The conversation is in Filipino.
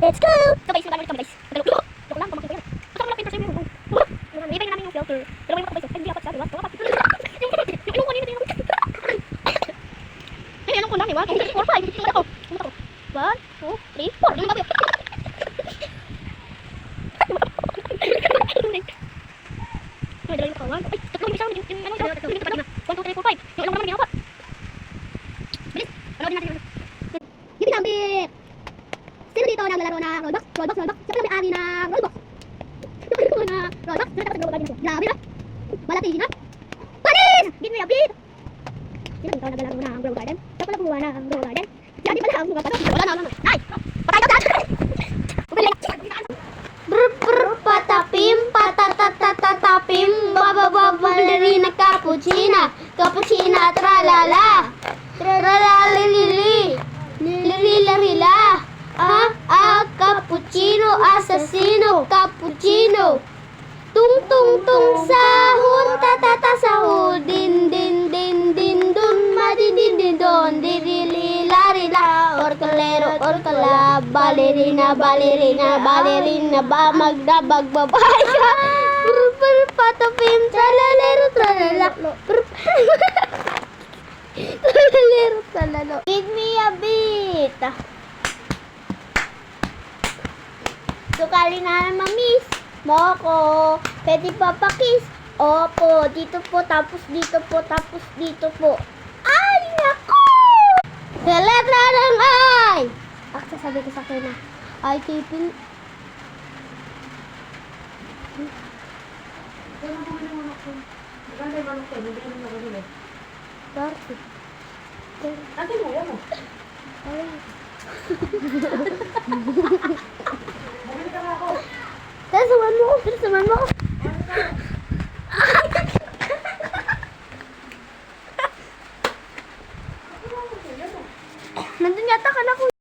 Let's go! So guys, nagano kami guys. Joke lang, pamangkin ko yan. Basta malapit na sa'yo yung ibigay na namin yung filter. Pero may mga guys, hindi dapat sa diba? Yung ilong ko nito yung ay, anong ko lang, diba? 4, 5. Kumata ko. 1, 2, 3, 4. Yung baboy. Ay, dalawa yung kawan. Ay, tatlo yung isa. Yung ano ito? Yung ito pa na. 1, 2, 3, 4, 5. Yung ilong naman ginawa. Bilis. Panoodin natin yun. Yung pinambit. Sino dito naglalaro ng Roblox? Roblox. Siyempre may-ari ng Roblox. Yung na Roblox. Sino dapat nag-Roblox na? Grabe na. Malaki na. Panis! Give me a beat! Sino dito naglalaro ng Grow Garden? Siya pala gumawa ng Grow Garden. Siya di pala ang gumawa. Wala na. Ay! Patay daw dyan! Brr patapim patatatatapim babababalerina cappuccina tralala tralalili lila cappuccino assassino cappuccino tung sahur tatata sahur din dun madin don dirili larila orkalera balerina ba magdabag babaya patapim tralalero tralala tralalero tralalo give me a beat. Sukali na mamis Moko, pwede pa pakis? Opo, dito po, tapos dito po, tapos dito po. Ay, nako! Sa letra ng I! Sasabi ko sa akin na, I tipin. Bakit? Ate mo, yan mo. Ay. Bumili ka na ako. Sasuman mo ko.